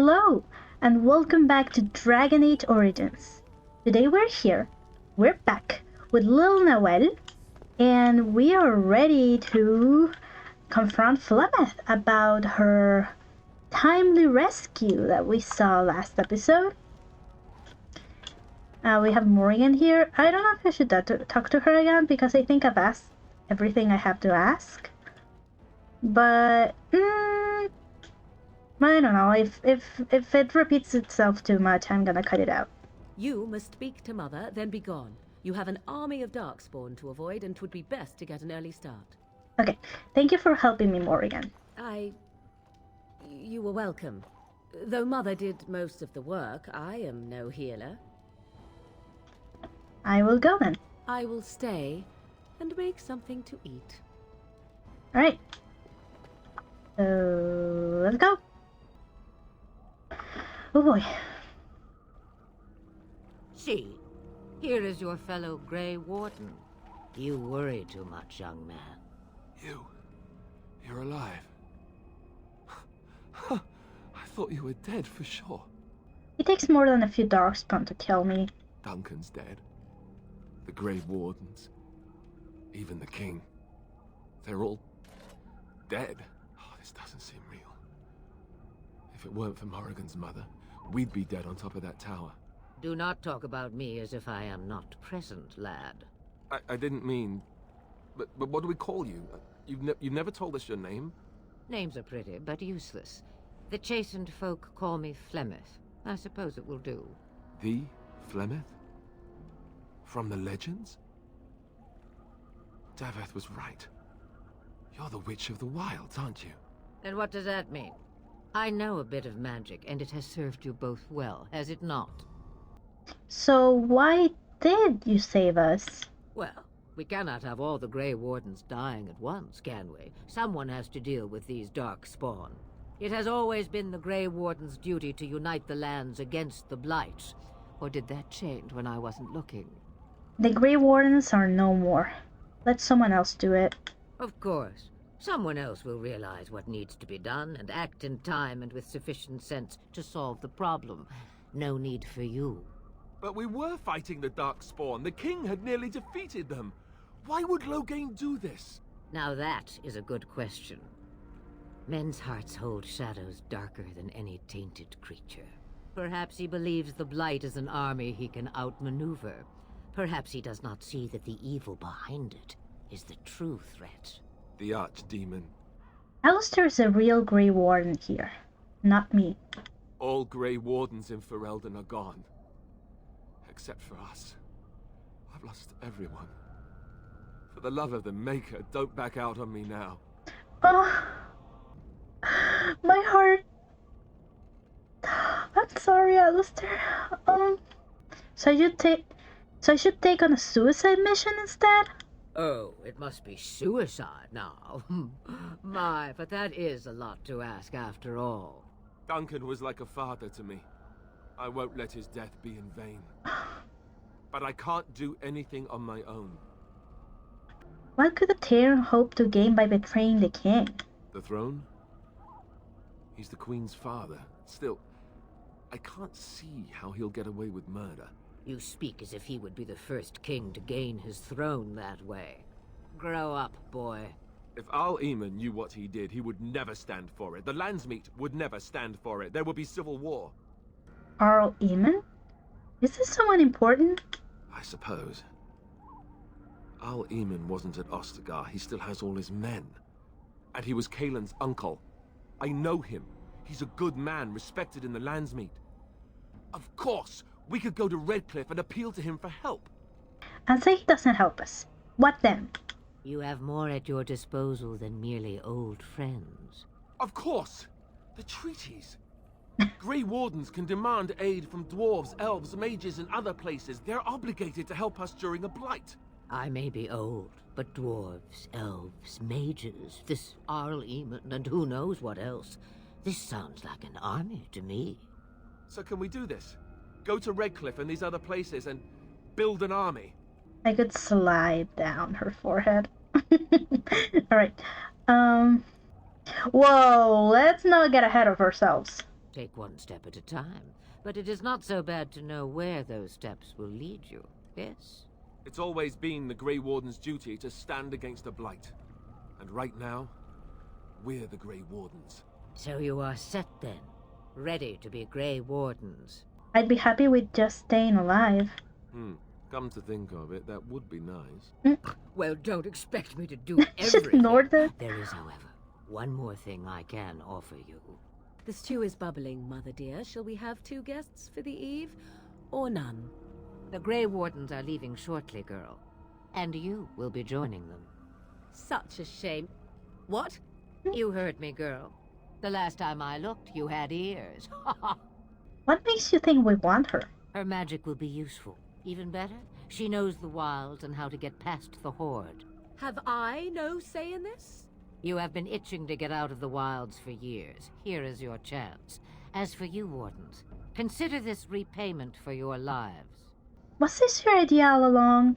Hello, and welcome back to Dragon Age Origins. Today we're back with Lil Noelle, and we are ready to confront Flemeth about her timely rescue that we saw last episode. We have Morrigan here. I don't know if I should talk to her again because I think I've asked everything I have to ask. But I don't know, if it repeats itself too much, I'm gonna cut it out. You must speak to Mother, then be gone. You have an army of Darkspawn to avoid, and 'twould be best to get an early start. Okay, thank you for helping me, Morrigan. You were welcome. Though Mother did most of the work, I am no healer. I will go then. I will stay and make something to eat. Alright. So, let's go. Oh boy. See, here is your fellow Grey Warden. You worry too much, young man. You're alive. I thought you were dead for sure. It takes more than a few Darkspawn to kill me. Duncan's dead. The Grey Wardens. Even the King. They're all dead. Oh, this doesn't seem real. If it weren't for Morrigan's mother, we'd be dead on top of that tower. Do not talk about me as if I am not present, lad. I didn't mean... But what do we call you? You've never told us your name? Names are pretty, but useless. The chastened folk call me Flemeth. I suppose it will do. The Flemeth? From the legends? Daveth was right. You're the Witch of the Wilds, aren't you? And what does that mean? I know a bit of magic, and it has served you both well, has it not? So why did you save us? Well, we cannot have all the Grey Wardens dying at once, can we? Someone has to deal with these Darkspawn. It has always been the Grey Warden's duty to unite the lands against the Blight. Or did that change when I wasn't looking? The Grey Wardens are no more. Let someone else do it. Of course. Someone else will realize what needs to be done and act in time and with sufficient sense to solve the problem. No need for you. But we were fighting the Darkspawn. The King had nearly defeated them. Why would Loghain do this? Now that is a good question. Men's hearts hold shadows darker than any tainted creature. Perhaps he believes the Blight is an army he can outmaneuver. Perhaps he does not see that the evil behind it is the true threat. The Archdemon. Alistair is a real Grey Warden here, not me. All Grey Wardens in Ferelden are gone. Except for us. I've lost everyone. For the love of the Maker, don't back out on me now. Oh, my heart. I'm sorry, Alistair. So I should take on a suicide mission instead? Oh, it must be suicide now. My, but that is a lot to ask after all. Duncan was like a father to me. I won't let his death be in vain. But I can't do anything on my own. What could the Terran hope to gain by betraying the King? The throne? He's the Queen's father. Still, I can't see how he'll get away with murder. You speak as if he would be the first king to gain his throne that way. Grow up, boy. If Al-Eamon knew what he did, he would never stand for it. The Landsmeet would never stand for it. There would be civil war. Al-Eamon? Is this someone important? I suppose. Al-Eamon wasn't at Ostagar. He still has all his men. And he was Kaelin's uncle. I know him. He's a good man, respected in the Landsmeet. Of course, we could go to Redcliffe and appeal to him for help. And say he doesn't help us. What then? You have more at your disposal than merely old friends. Of course! The treaties. Grey Wardens can demand aid from dwarves, elves, mages, and other places. They're obligated to help us during a blight. I may be old, but dwarves, elves, mages, this Al-Eamon, and who knows what else. This sounds like an army to me. So can we do this? Go to Redcliffe and these other places and build an army? I could slide down her forehead. Alright. Whoa, let's not get ahead of ourselves. Take one step at a time, but it is not so bad to know where those steps will lead you, yes? It's always been the Grey Warden's duty to stand against the Blight. And right now, we're the Grey Wardens. So you are set then, ready to be Grey Wardens. I'd be happy with just staying alive. Come to think of it, that would be nice. Well, don't expect me to do Just everything. ignored it. There is, however, one more thing I can offer you. The stew is bubbling, Mother dear. Shall we have 2 guests for the eve, or none? The Grey Wardens are leaving shortly, girl. And you will be joining them. Such a shame. What? You heard me, girl. The last time I looked, you had ears. What makes you think we want her? Her magic will be useful. Even better, she knows the wilds and how to get past the Horde. Have I no say in this? You have been itching to get out of the wilds for years. Here is your chance. As for you, Wardens, consider this repayment for your lives. Was this your idea all along?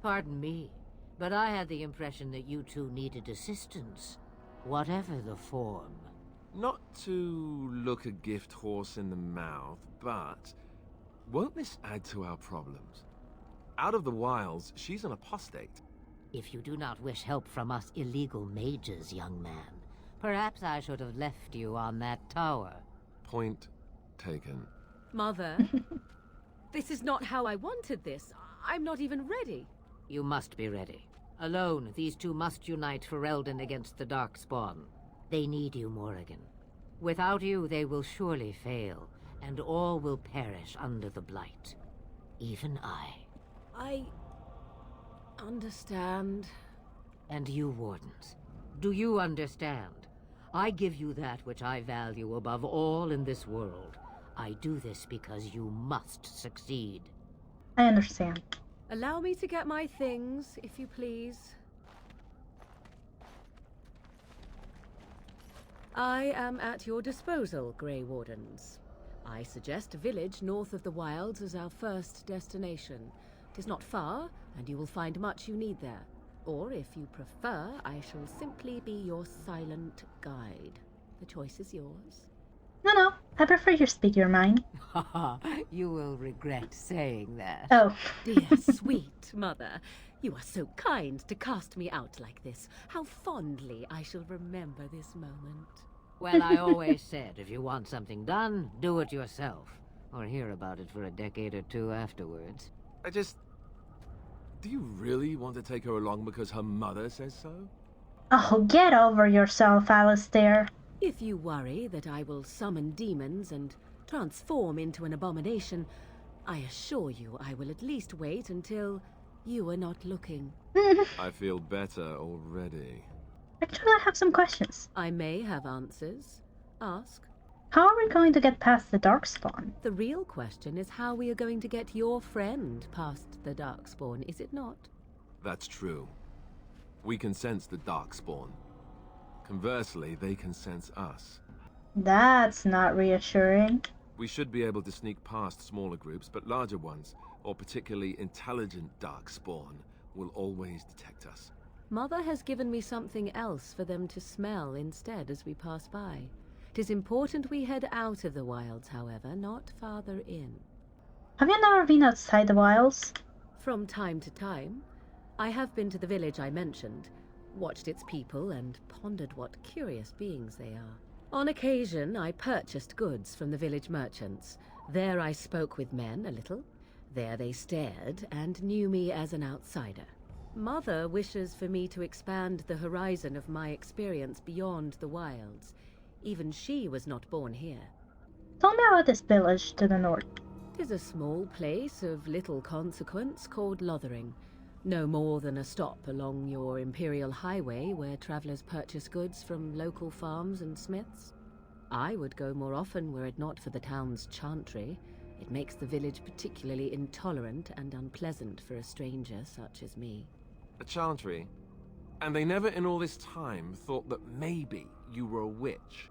Pardon me, but I had the impression that you two needed assistance, whatever the form. Not to look a gift horse in the mouth, but won't this add to our problems? Out of the wilds, she's an apostate. If you do not wish help from us illegal mages, young man, perhaps I should have left you on that tower. Point taken. Mother, this is not how I wanted this. I'm not even ready. You must be ready. Alone, these two must unite for Eldon against the Darkspawn. They need you, Morrigan. Without you, they will surely fail, and all will perish under the Blight. Even I. Understand. And you, Wardens, do you understand? I give you that which I value above all in this world. I do this because you must succeed. I understand. Allow me to get my things, if you please. I am at your disposal, Grey Wardens. I suggest a village north of the wilds as our first destination. It is not far, and you will find much you need there. Or, if you prefer, I shall simply be your silent guide. The choice is yours. No, I prefer you speak your mind. You will regret saying that. Oh. Dear, sweet mother, you are so kind to cast me out like this. How fondly I shall remember this moment. Well, I always said, if you want something done, do it yourself. Or hear about it for a decade or two afterwards. Do you really want to take her along because her mother says so? Oh, get over yourself, Alistair. If you worry that I will summon demons and transform into an abomination, I assure you I will at least wait until you are not looking. I feel better already. Actually, I have some questions. I may have answers. Ask. How are we going to get past the Darkspawn? The real question is how we are going to get your friend past the Darkspawn, is it not? That's true. We can sense the Darkspawn. Conversely, they can sense us. That's not reassuring. We should be able to sneak past smaller groups, but larger ones, or particularly intelligent Darkspawn, will always detect us. Mother has given me something else for them to smell instead as we pass by. It is important we head out of the wilds, however, not farther in. Have you never been outside the wilds? From time to time, I have been to the village I mentioned, watched its people, and pondered what curious beings they are. On occasion, I purchased goods from the village merchants. There I spoke with men a little. There they stared and knew me as an outsider. Mother wishes for me to expand the horizon of my experience beyond the wilds. Even she was not born here. Tell me about this village to the north. It is a small place of little consequence called Lothering. No more than a stop along your Imperial Highway where travelers purchase goods from local farms and smiths. I would go more often were it not for the town's chantry. It makes the village particularly intolerant and unpleasant for a stranger such as me. A chantry? And they never in all this time thought that maybe you were a witch?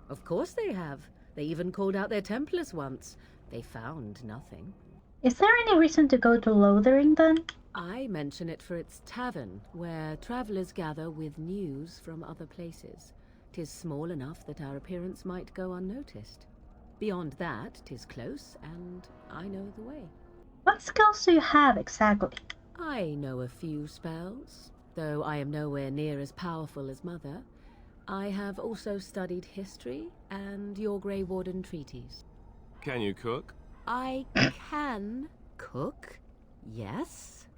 Of course they have. They even called out their Templars once. They found nothing. Is there any reason to go to Lothering then? I mention it for its tavern, where travelers gather with news from other places. 'Tis small enough that our appearance might go unnoticed. Beyond that, 'tis close, and I know the way. What skills do you have exactly? I know a few spells, though I am nowhere near as powerful as Mother. I have also studied history and your Grey Warden treaties. Can you cook? I can cook, yes.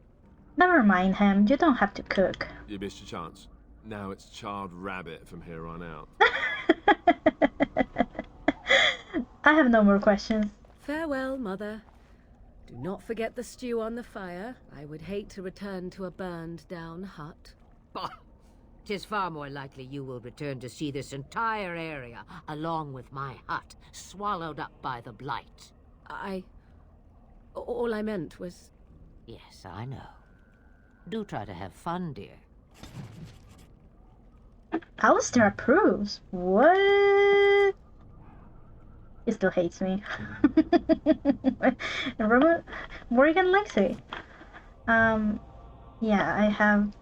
Never mind him, you don't have to cook. You missed your chance. Now it's Charred Rabbit from here on out. I have no more questions. Farewell, Mother. Do not forget the stew on the fire. I would hate to return to a burned-down hut. Bah! 'Tis far more likely you will return to see this entire area, along with my hut, swallowed up by the blight. All I meant was... Yes, I know. Do try to have fun, dear. Alistair approves. What? He still hates me. Morgan likes me. Yeah, I have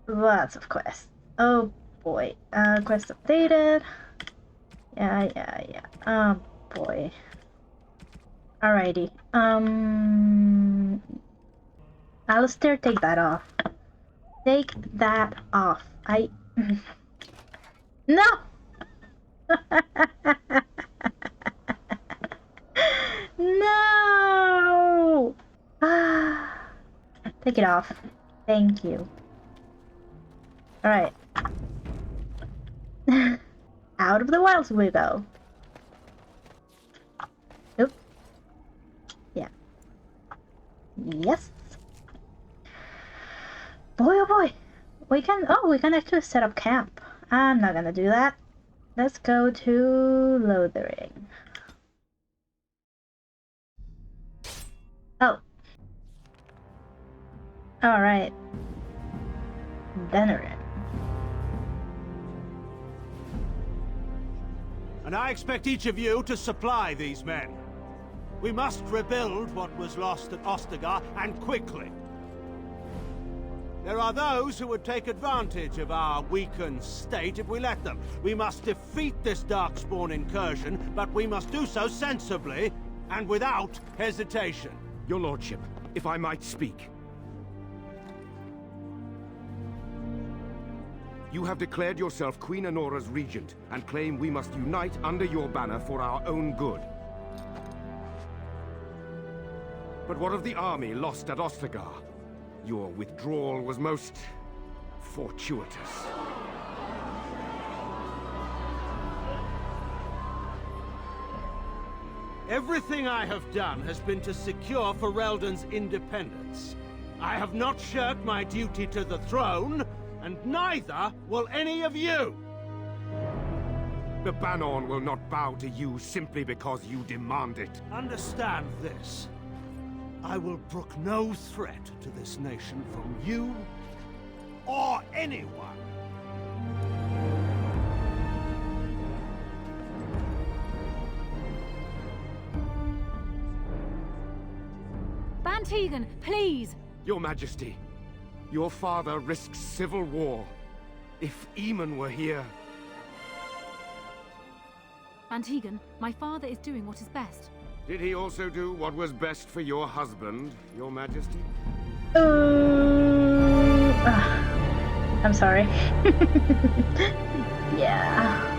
lots of quests. Oh boy. Quest updated. Yeah. Oh boy. Alrighty. Alistair, take that off. Take that off. No! No! Take it off. Thank you. Alright. Out of the wilds we go. Oop. Yeah. Yes. Boy, oh boy. We can actually set up camp. I'm not gonna do that. Let's go to Lothering. Oh. Alright. Venerin. And I expect each of you to supply these men. We must rebuild what was lost at Ostagar, and quickly. There are those who would take advantage of our weakened state if we let them. We must defeat this Darkspawn incursion, but we must do so sensibly and without hesitation. Your lordship, if I might speak. You have declared yourself Queen Honora's regent, and claim we must unite under your banner for our own good. But what of the army lost at Ostagar? Your withdrawal was most fortuitous. Everything I have done has been to secure Ferelden's independence. I have not shirked my duty to the throne, and neither will any of you! The Banon will not bow to you simply because you demand it. Understand this. I will brook no threat to this nation from you or anyone. Bantegan, please! Your Majesty, your father risks civil war. If Eamon were here... Bantegan, my father is doing what is best. Did he also do what was best for your husband, Your Majesty? I'm sorry. Yeah.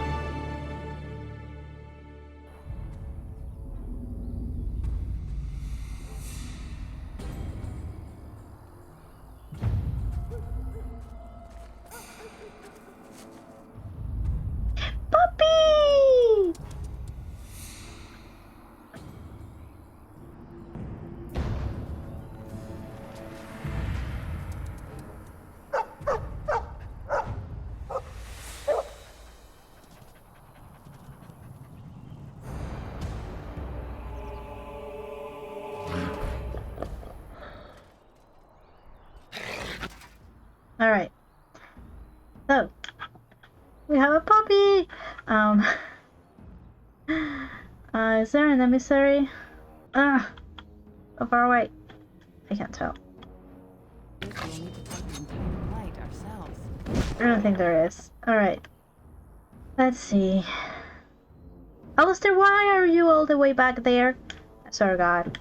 Puppy! All right. So we have a puppy. Is there an emissary? How far away? I can't tell. I don't think there is. All right. Let's see. Alistair, why are you all the way back there? I swear to God.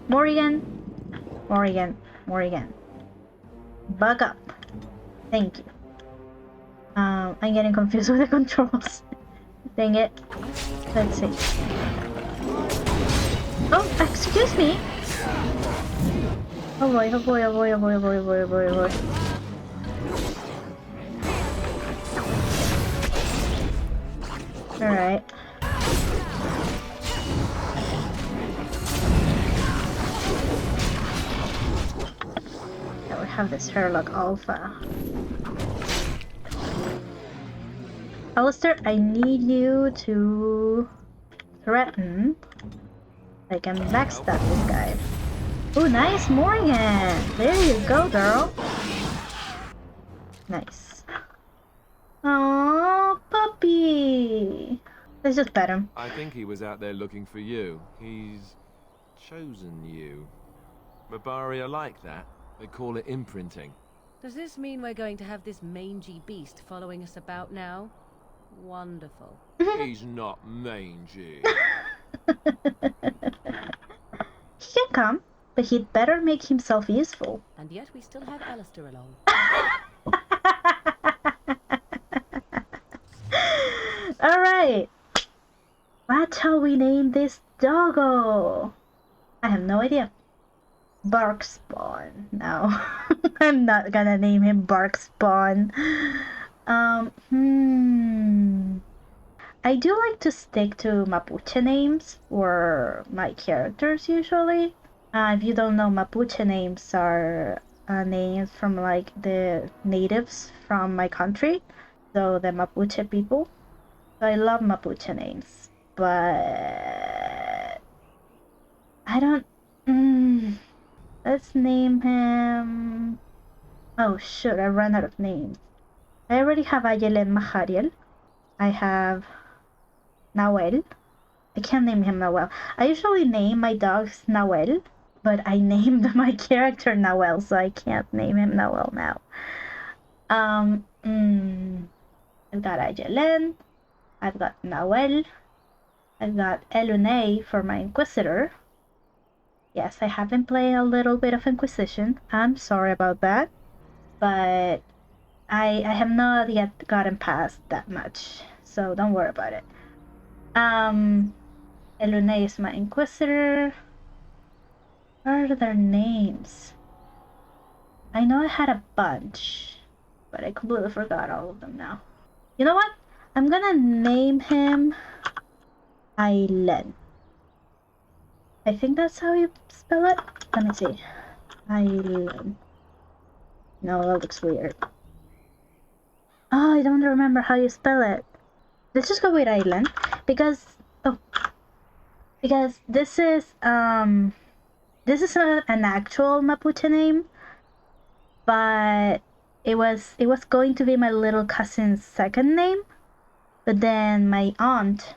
Morrigan. Morrigan. Morrigan. Bug up. Thank you. I'm getting confused with the controls. Dang it. Let's see. Oh, excuse me. Oh boy, oh boy, oh boy, oh boy, oh boy, oh boy, oh boy, oh boy. Alright. Now we have this Herlock Alpha. Alistair, I need you to threaten. I can backstab this guy. Oh, nice, Morgan! There you go, girl. Nice. Aww, puppy! Let's just pet him. I think he was out there looking for you. He's chosen you. Mabari are like that. They call it imprinting. Does this mean we're going to have this mangy beast following us about now? Wonderful. He's not mangy. He can come, but he'd better make himself useful. And yet we still have Alistair along. Alright. What shall we name this doggo? I have no idea. Barkspawn. No. I'm not gonna name him Barkspawn. I do like to stick to Mapuche names for my characters usually. If you don't know, Mapuche names are names from like the natives from my country. So the Mapuche people. So I love Mapuche names. But I don't... Let's name him... Oh shoot, I ran out of names. I already have Ayelen Mahariel. I have Nawel. I can't name him Nawel. I usually name my dogs Nawel, but I named my character Nawel, so I can't name him Nawel now. I've got Ayelen. I've got Nawel. I've got Elune for my Inquisitor. Yes, I have been playing a little bit of Inquisition. I'm sorry about that. But I have not yet gotten past that much. So don't worry about it. Elune is my Inquisitor. What are their names? I know I had a bunch, but I completely forgot all of them now. You know what? I'm gonna name him Aylen. I think that's how you spell it. Let me see. Aylen. No, that looks weird. Oh, I don't remember how you spell it. Let's just go with Aylen because this is an actual Mapuche name, but it was going to be my little cousin's second name, but then my aunt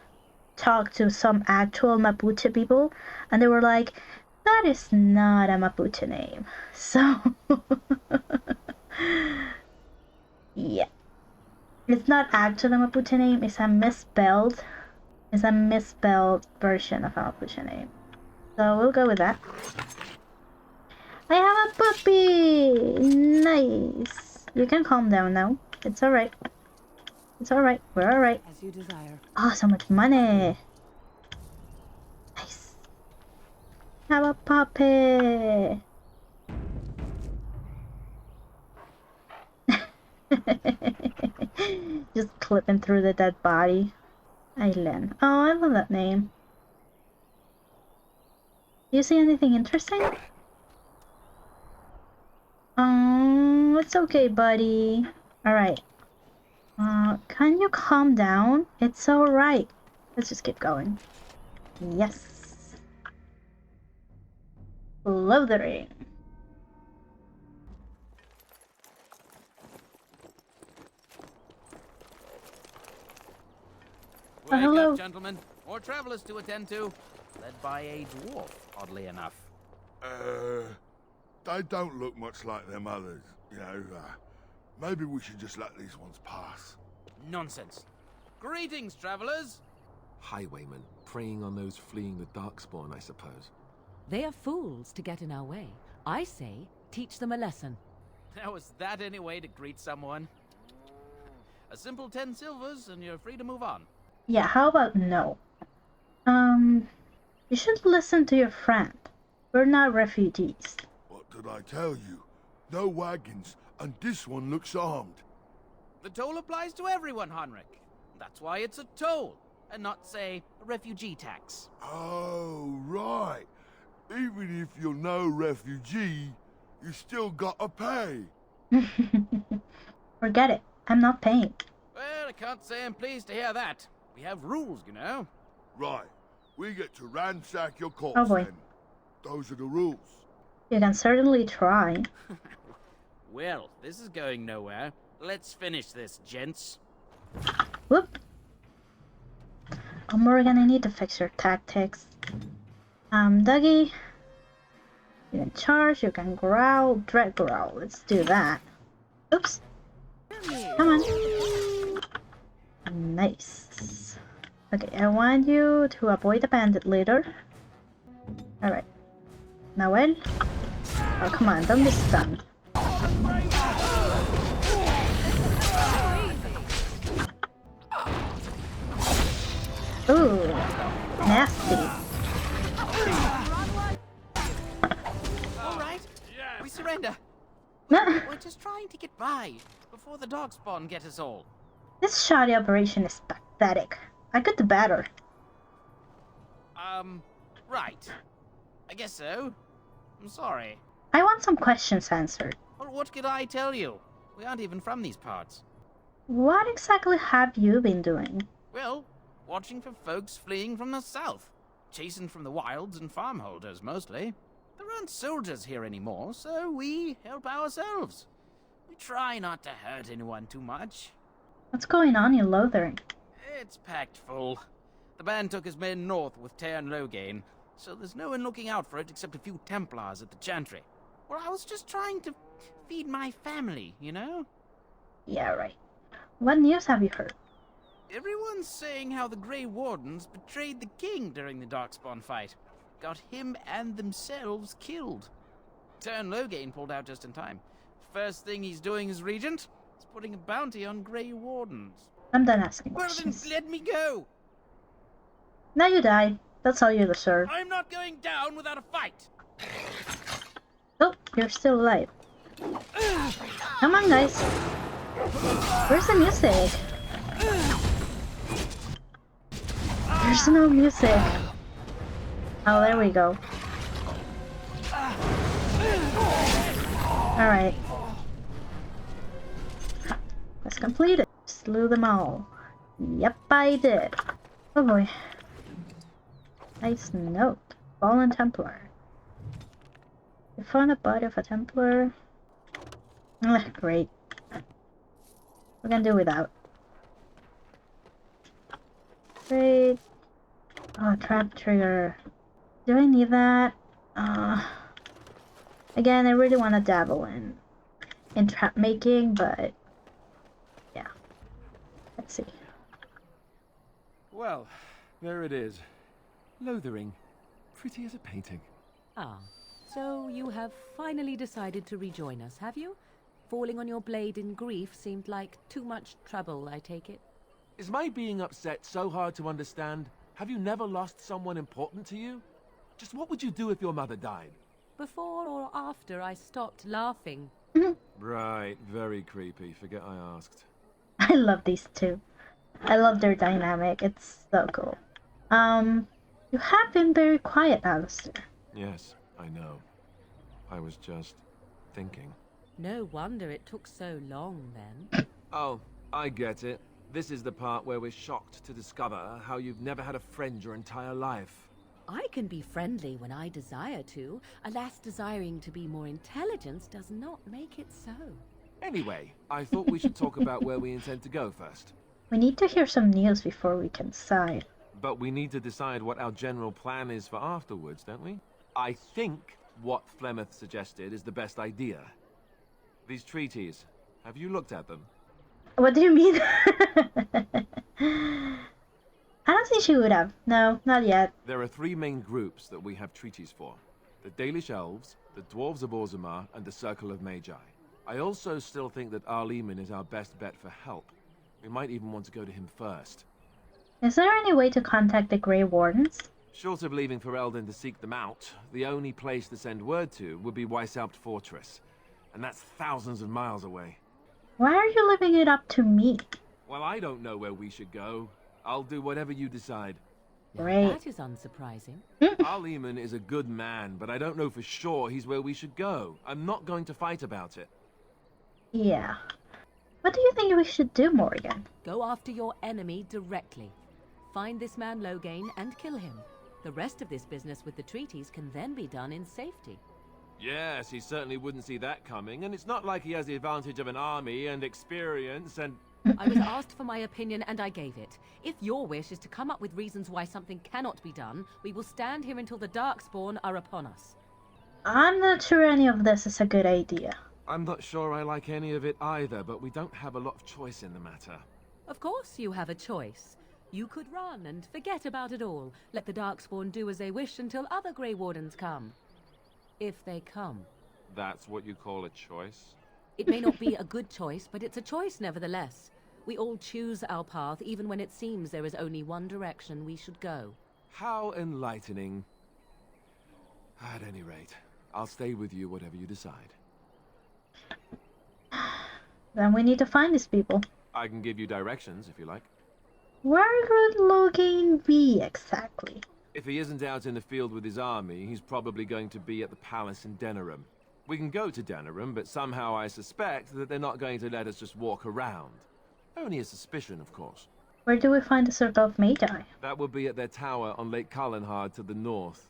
talked to some actual Mapuche people and they were like, that is not a Mapuche name. So yeah, it's not actually a Mapuche name, it's a misspelled version of a Mapuche name. So we'll go with that. I have a puppy! Nice! You can calm down now. It's alright. It's alright. We're alright. As you desire. Oh, so much money! Nice. Have a puppy! Just clipping through the dead body. Aylen. Oh, I love that name. Do you see anything interesting? It's okay, buddy. Alright. Can you calm down? It's alright. Let's just keep going. Yes. Lothering. Wake hello. up, gentlemen. More travelers to attend to. Led by a dwarf, oddly enough. They don't look much like them others. Maybe we should just let these ones pass. Nonsense. Greetings, travelers. Highwaymen, preying on those fleeing the Darkspawn, I suppose. They are fools to get in our way. I say, teach them a lesson. Now, is that any way to greet someone? A simple 10 silvers and you're free to move on. Yeah, how about no? You should listen to your friend. We're not refugees. What did I tell you? No wagons, and this one looks armed. The toll applies to everyone, Heinrich. That's why it's a toll, and not, say, a refugee tax. Oh, right. Even if you're no refugee, you still gotta pay. Forget it. I'm not paying. Well, I can't say I'm pleased to hear that. We have rules, you know. Right. We get to ransack your corpse Oh boy. then. Those are the rules. You can certainly try. Well, this is going nowhere. Let's finish this, gents. Whoop. Oh, Morgan, I need to fix your tactics. Dougie. You can charge, you can growl, dread growl. Let's do that. Oops. Come on. Nice. Okay, I want you to avoid the bandit leader. Alright. Noel? Oh, come on, don't be stunned. Ooh, nasty. All right, we surrender. Nah, We're just trying to get by before the Darkspawn get us all. this shoddy operation is pathetic. I could do better. Right. I guess so. I'm sorry. I want some questions answered. Well, what could I tell you? We aren't even from these parts. What exactly have you been doing? Well, watching for folks fleeing from the south. Chasing from the wilds and farmholders, mostly. There aren't soldiers here anymore, so we help ourselves. We try not to hurt anyone too much. What's going on in Lothering? It's packed full. The band took his men north with Tear and Loghain, so there's no one looking out for it except a few Templars at the Chantry. Well, I was just trying to feed my family, you know? Yeah, right. What news have you heard? Everyone's saying how the Grey Wardens betrayed the king during the Darkspawn fight. Got him and themselves killed. Tear and Loghain pulled out just in time. First thing he's doing as regent is putting a bounty on Grey Wardens. I'm done asking Well then, questions. let me go! Now you die. That's all you deserve. I'm not going down without a fight! Oh, you're still alive. Come on, guys. Where's the music? There's no music. Oh, there we go. Alright. Let's complete it. Slew them all. Yep, I did. Oh boy. Nice note. Fallen Templar. You found a body of a Templar. Ugh, great. We can do without. Great. Oh, trap trigger. Do I need that? Again, I really want to dabble in trap making, but yeah. Let's see. Well, there it is. Lothering. Pretty as a painting. Ah, so you have finally decided to rejoin us, have you? Falling on your blade in grief seemed like too much trouble, I take it. Is my being upset so hard to understand? Have you never lost someone important to you? Just what would you do if your mother died? Before or after I stopped laughing. Right, very creepy. Forget I asked. I love these two. I love their dynamic. It's so cool. You have been very quiet, Alistair. Yes, I know. I was just thinking. No wonder it took so long, then. Oh, I get it. This is the part where we're shocked to discover how you've never had a friend your entire life. I can be friendly when I desire to. Alas, desiring to be more intelligent does not make it so. Anyway, I thought we should talk about where we intend to go first. We need to hear some news before we can decide. But we need to decide what our general plan is for afterwards, don't we? I think what Flemeth suggested is the best idea. These treaties, have you looked at them? What do you mean? I don't think she would have. No, not yet. There are three main groups that we have treaties for. The Dalish Elves, the Dwarves of Orzammar, and the Circle of Magi. I also still think that Arleman is our best bet for help. We might even want to go to him first. Is there any way to contact the Grey Wardens? Short of leaving Ferelden to seek them out, the only place to send word to would be Weishaupt Fortress. And that's thousands of miles away. Why are you leaving it up to me? Well, I don't know where we should go. I'll do whatever you decide. Great. That is unsurprising. Arleman is a good man, but I don't know for sure he's where we should go. I'm not going to fight about it. Yeah. What do you think we should do, Morrigan? Go after your enemy directly. Find this man Loghain and kill him. The rest of this business with the treaties can then be done in safety. Yes, he certainly wouldn't see that coming, and it's not like he has the advantage of an army and experience and... I was asked for my opinion and I gave it. If your wish is to come up with reasons why something cannot be done, we will stand here until the Darkspawn are upon us. I'm not sure any of this is a good idea. I'm not sure I like any of it either, but we don't have a lot of choice in the matter. Of course you have a choice. You could run and forget about it all. Let the Darkspawn do as they wish until other Grey Wardens come. If they come. That's what you call a choice? It may not be a good choice, but it's a choice nevertheless. We all choose our path, even when it seems there is only one direction we should go. How enlightening. At any rate, I'll stay with you whatever you decide. Then we need to find these people. I can give you directions if you like. Where could Loghain be exactly? If he isn't out in the field with his army, he's probably going to be at the palace in Denerim. We can go to Denerim, but somehow I suspect that they're not going to let us just walk around. Only a suspicion, of course. Where do we find the Circle of Magi? That would be at their tower on Lake Kallenhard to the north.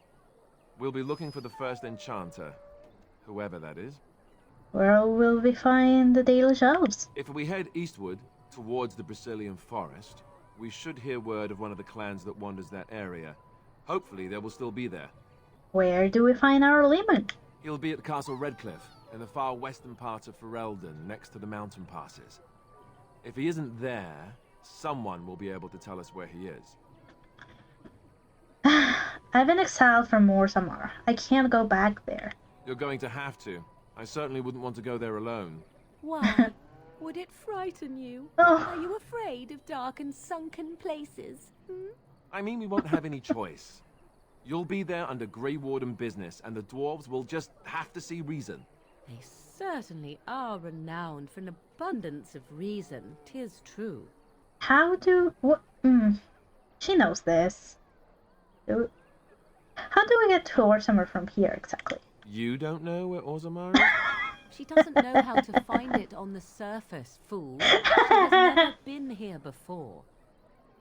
We'll be looking for the first enchanter, whoever that is. Where will we find the Dalish Elves? If we head eastward, towards the Brazilian forest, we should hear word of one of the clans that wanders that area. Hopefully they will still be there. Where do we find our Lehman? He'll be at Castle Redcliffe, in the far western part of Ferelden, next to the mountain passes. If he isn't there, someone will be able to tell us where he is. I've been exiled from Orzammar. I can't go back there. You're going to have to. I certainly wouldn't want to go there alone. Why? Would it frighten you? Oh. Are you afraid of dark and sunken places? I mean, we won't have any choice. You'll be there under Grey Warden business, and the dwarves will just have to see reason. They certainly are renowned for an abundance of reason, 'tis true. How do... what? She knows this. How do we get to Orzammar from here exactly? You don't know where Orzammar is? She doesn't know how to find it on the surface, fool. She has never been here before.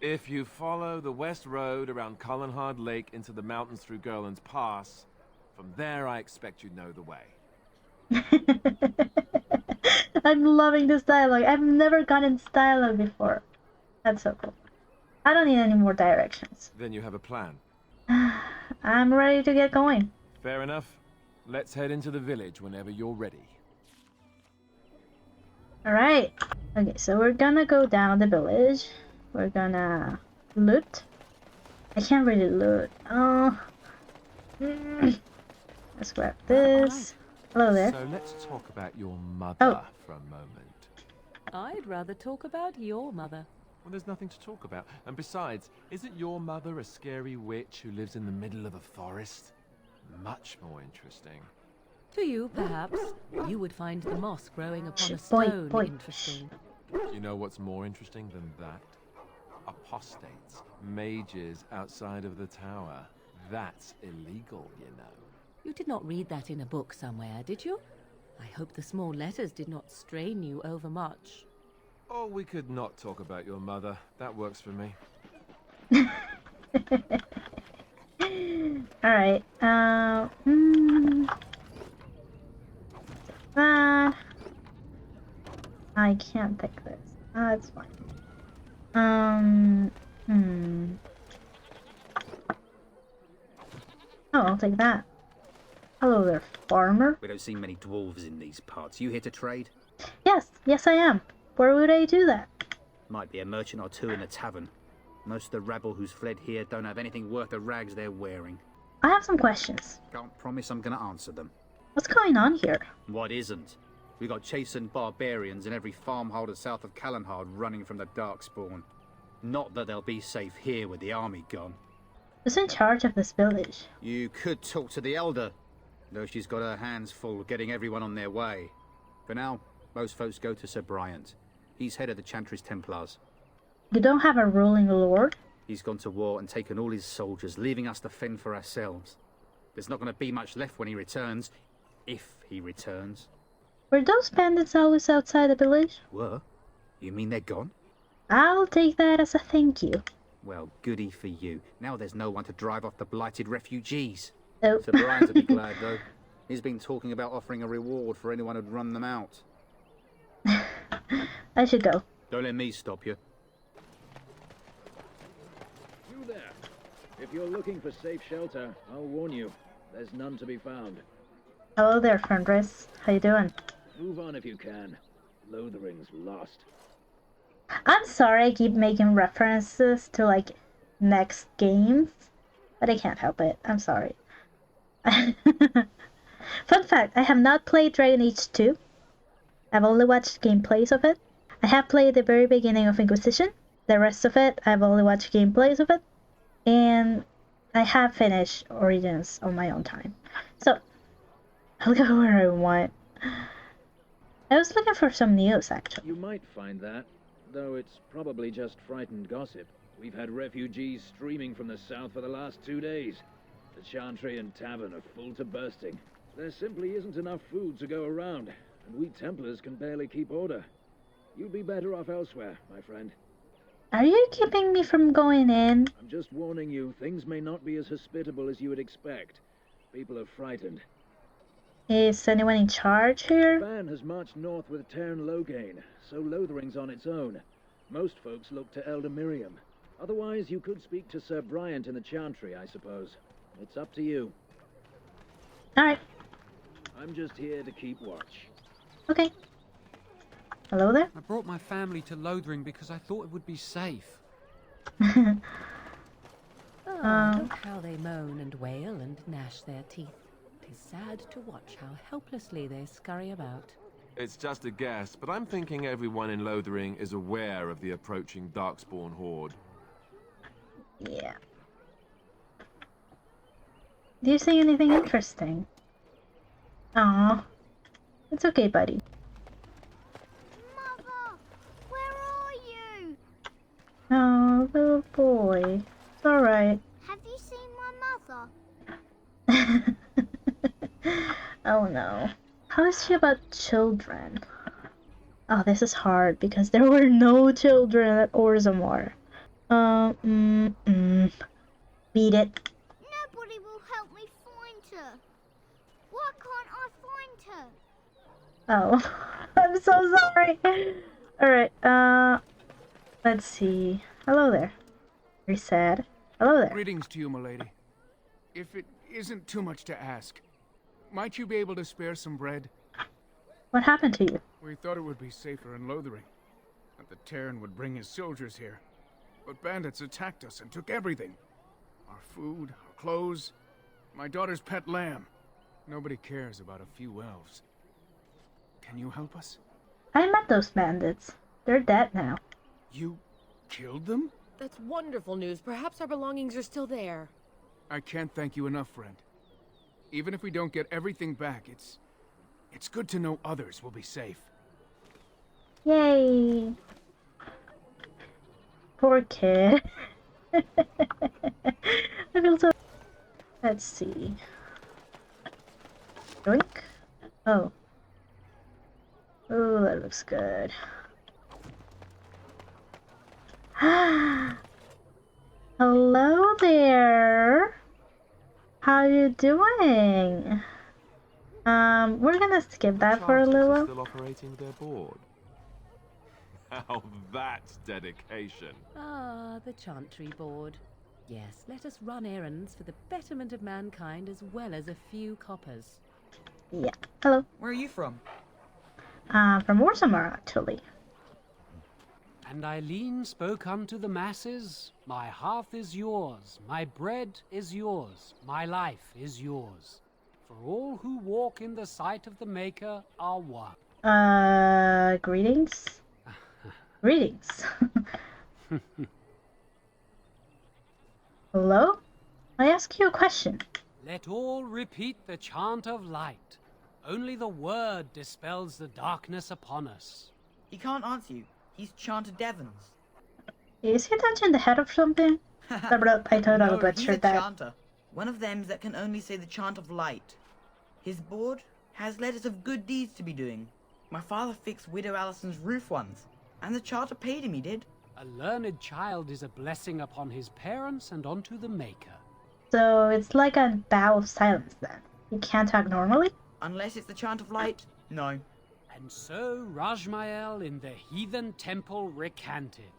If you follow the west road around Kallenhard Lake into the mountains through Gerland's Pass, from there I expect you know the way. I'm loving this dialogue. I've never gotten this dialogue before. That's so cool. I don't need any more directions. Then you have a plan. I'm ready to get going. Fair enough. Let's head into the village whenever you're ready. Alright. Okay, so we're gonna go down the village. We're gonna loot. I can't really loot. Oh. Let's grab this. Hello there. So let's talk about your mother for a moment. I'd rather talk about your mother. Well, there's nothing to talk about. And besides, isn't your mother a scary witch who lives in the middle of a forest? Much more interesting. To you, perhaps. You would find the moss growing upon a Boy, stone boy. interesting. You know what's more interesting than that? Apostates, mages outside of the tower. That's illegal, you know. You did not read that in a book somewhere, did you? I hope the small letters did not strain you overmuch. Oh, we could not talk about your mother. That works for me. Alright, I can't take this. It's fine. Oh, I'll take that. Hello there, farmer. We don't see many dwarves in these parts. You here to trade? Yes, I am. Where would I do that? Might be a merchant or two in the tavern. Most of the rabble who's fled here don't have anything worth the rags they're wearing. I have some questions. Can't promise I'm gonna answer them. What's going on here? What isn't? We got chastened barbarians in every farmholder south of Callanhard running from the Darkspawn. Not that they'll be safe here with the army gone. Who's in charge of this village? You could talk to the Elder, though she's got her hands full getting everyone on their way. For now, most folks go to Sir Bryant. He's head of the Chantry's Templars. You don't have a ruling lord? He's gone to war and taken all his soldiers, leaving us to fend for ourselves. There's not going to be much left when he returns, if he returns. Were those bandits always outside the village? Were? You mean they're gone? I'll take that as a thank you. Well, goody for you. Now there's no one to drive off the blighted refugees. Oh. Sir Bryant will be glad, though. He's been talking about offering a reward for anyone who'd run them out. I should go. Don't let me stop you. You there. If you're looking for safe shelter, I'll warn you. There's none to be found. Hello there, Fenris. How you doing? Move on if you can. Lothering's lost. I'm sorry I keep making references to, like, next games, but I can't help it. I'm sorry. Fun fact, I have not played Dragon Age 2. I've only watched gameplays of it. I have played the very beginning of Inquisition. The rest of it, I've only watched gameplays of it. And I have finished Origins on my own time. So, I'll go where I want. I was looking for some news, actually. You might find that, though it's probably just frightened gossip. We've had refugees streaming from the south for the last 2 days. The Chantry and Tavern are full to bursting. There simply isn't enough food to go around, and we Templars can barely keep order. You'd be better off elsewhere, my friend. Are you keeping me from going in? I'm just warning you, things may not be as hospitable as you would expect. People are frightened. Is anyone in charge here? Ban has marched north with Tern Logain, so Lothering's on its own. Most folks look to Elder Miriam. Otherwise, you could speak to Sir Bryant in the Chantry, I suppose. It's up to you. Alright. I'm just here to keep watch. Okay. Hello there? I brought my family to Lothering because I thought it would be safe. Oh, look how they moan and wail and gnash their teeth. It is sad to watch how helplessly they scurry about. It's just a guess, but I'm thinking everyone in Lothering is aware of the approaching Darkspawn horde. Yeah. Do you see anything interesting? Aw. It's okay, buddy. Mother, where are you? Oh, little boy. It's alright. Have you seen my mother? Oh no. How is she about children? Oh, this is hard because there were no children at Orzammar. Beat it. Nobody will help me find her. Why can't I find her? Oh, I'm so sorry. Alright, let's see. Hello there. Very sad. Hello there. Greetings to you, milady. If it isn't too much to ask, might you be able to spare some bread? What happened to you? We thought it would be safer in Lothering, that the Terran would bring his soldiers here. But bandits attacked us and took everything. Our food, our clothes, my daughter's pet lamb. Nobody cares about a few elves. Can you help us? I met those bandits. They're dead now. You killed them? That's wonderful news. Perhaps our belongings are still there. I can't thank you enough, friend. Even if we don't get everything back, it's good to know others will be safe. Yay! Poor kid. I feel so... Let's see. Drink? Oh. Oh, that looks good. Hello there. How you doing? We're gonna skip that for a little while. Still operating their board. Now that's dedication. Ah, the Chantry board. Yes, let us run errands for the betterment of mankind as well as a few coppers. Yeah. Hello. Where are you from? From Orsamar, actually. And Eileen spoke unto the masses, my hearth is yours, my bread is yours, my life is yours. For all who walk in the sight of the Maker are one. Greetings? Greetings. Hello? I ask you a question. Let all repeat the chant of light. Only the word dispels the darkness upon us. He can't answer you. He's chanted Devons. Is he touching the head of something? I totally No, he's a butchered that. chanter. One of them that can only say the chant of light. His board has letters of good deeds to be doing. My father fixed Widow Allison's roof once, and the charter paid him, he did. A learned child is a blessing upon his parents and onto the Maker. So it's like a vow of silence then. You can't talk normally? Unless it's the chant of light, no. And so Rajmael in the heathen temple recanted.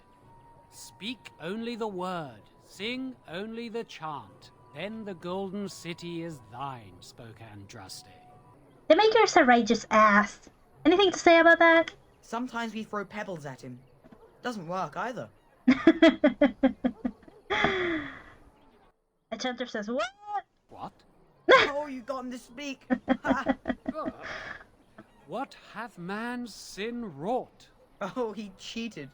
Speak only the word, sing only the chant, then the golden city is thine, spoke Andraste. The Maker's a righteous ass. Anything to say about that? Sometimes we throw pebbles at him. Doesn't work either. A chanter says, what? What? Oh, you got him to speak. What hath man's sin wrought? Oh, he cheated.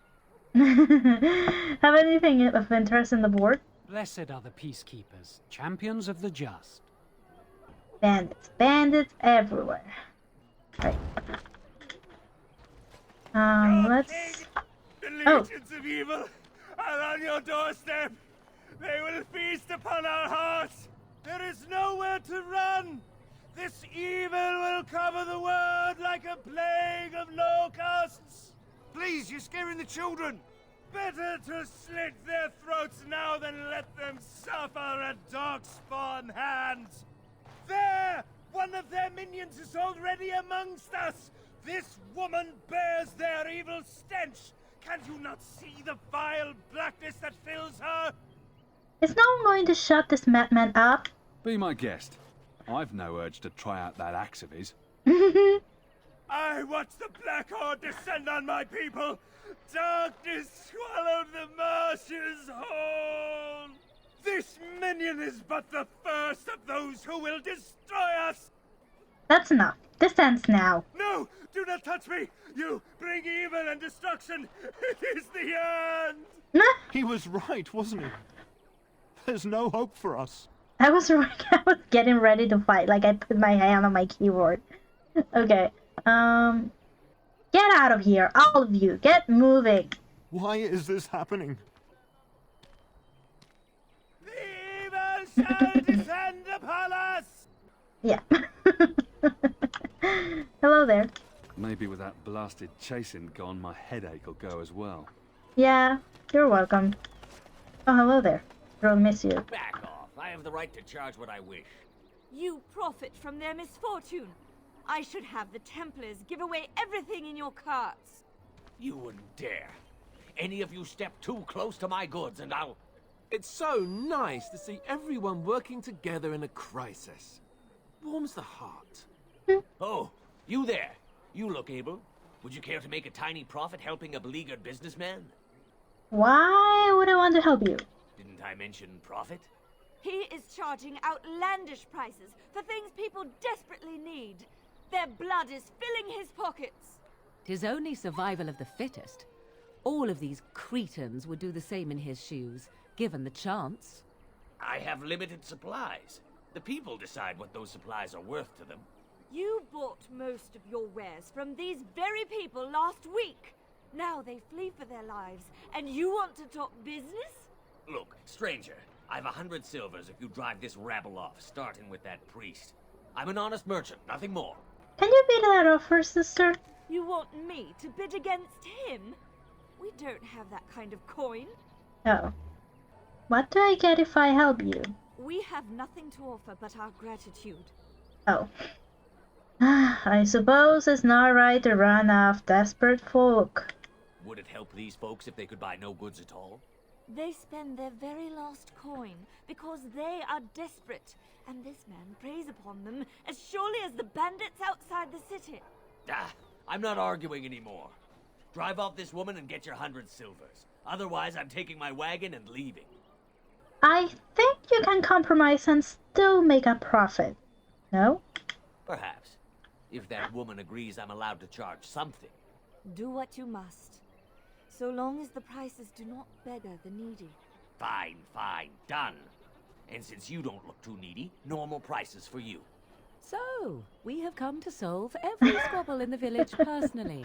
Have anything of interest in the board? Blessed are the peacekeepers, champions of the just. Bandits. Bandits everywhere. Right. Let's... The legions of evil are on your doorstep. They will feast upon our hearts. There is nowhere to run. This evil will cover the world like a plague of locusts. Please, you're scaring the children. Better to slit their throats now than let them suffer at Darkspawn hands. There! One of their minions is already amongst us. This woman bears their evil stench. Can't you not see the vile blackness that fills her? Is no one going to shut this madman up? Be my guest. I've no urge to try out that axe of his. I watched the Black Horde descend on my people. Darkness swallowed the marshes whole. This minion is but the first of those who will destroy us. That's enough. This ends now. No, do not touch me. You bring evil and destruction. It is the end. He was right, wasn't he? There's no hope for us. I was getting ready to fight, like I put my hand on my keyboard. Okay, get out of here, all of you, get moving. Why is this happening? The evil shall descend upon us! Yeah. Hello there. Maybe with that blasted chasing gone, my headache will go as well. Yeah, you're welcome. Oh, hello there. I'll miss you. Back off. I have the right to charge what I wish. You profit from their misfortune. I should have the Templars give away everything in your carts. You wouldn't dare. Any of you step too close to my goods and I'll... It's so nice to see everyone working together in a crisis. Warms the heart. Oh, you there. You look able. Would you care to make a tiny profit helping a beleaguered businessman? Why would I want to help you? Didn't I mention profit? He is charging outlandish prices for things people desperately need. Their blood is filling his pockets. 'Tis only survival of the fittest. All of these cretins would do the same in his shoes, given the chance. I have limited supplies. The people decide what those supplies are worth to them. You bought most of your wares from these very people last week. Now they flee for their lives, and you want to talk business? Look, stranger, I've 100 silvers if you drive this rabble off, starting with that priest. I'm an honest merchant, nothing more. Can you beat that offer, sister? You want me to bid against him? We don't have that kind of coin. Oh. What do I get if I help you? We have nothing to offer but our gratitude. Oh. I suppose it's not right to run off desperate folk. Would it help these folks if they could buy no goods at all? They spend their very last coin because they are desperate, and this man preys upon them as surely as the bandits outside the city. Ah, I'm not arguing anymore. Drive off this woman and get your 100 silvers. Otherwise, I'm taking my wagon and leaving. I think you can compromise and still make a profit. No? Perhaps. If that woman agrees I'm allowed to charge something. Do what you must, so long as the prices do not beggar the needy. Fine, fine, done. And since you don't look too needy, normal prices for you. So, we have come to solve every squabble in the village personally.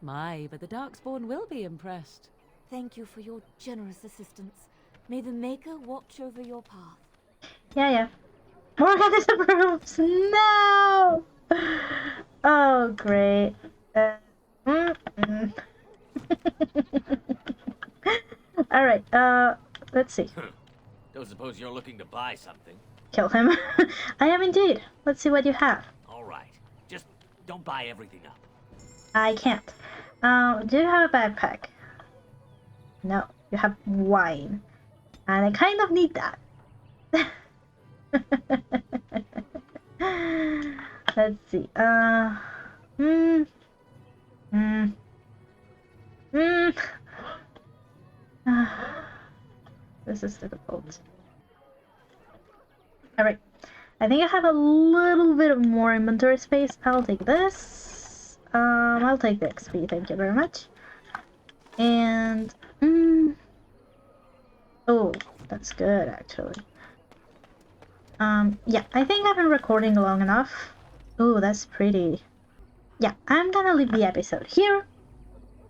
My, but the Darkspawn will be impressed. Thank you for your generous assistance. May the Maker watch over your path. Yeah. Morgan disapproves! No! Oh, great. Alright, let's see. Don't suppose you're looking to buy something? Kill him. I am indeed. Let's see what you have. Alright. Just don't buy everything up. I can't. Do you have a backpack? No. You have wine. And I kind of need that. Let's see. This is difficult. Alright. I think I have a little bit more inventory space. I'll take this. I'll take the XP, thank you very much. And oh, that's good actually. Yeah, I think I've been recording long enough. Oh, that's pretty. Yeah, I'm gonna leave the episode here.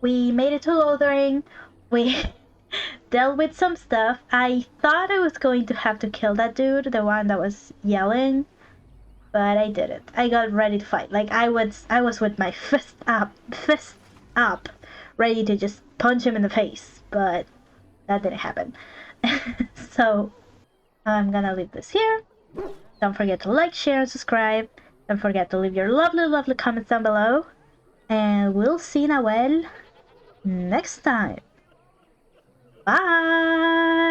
We made it to Lothering. We dealt with some stuff. I thought I was going to have to kill that dude, the one that was yelling, but I didn't. I got ready to fight. Like I was with my fist up, ready to just punch him in the face, but that didn't happen. So I'm gonna leave this here. Don't forget to like, share, and subscribe. Don't forget to leave your lovely comments down below. And we'll see Noel next time. Bye!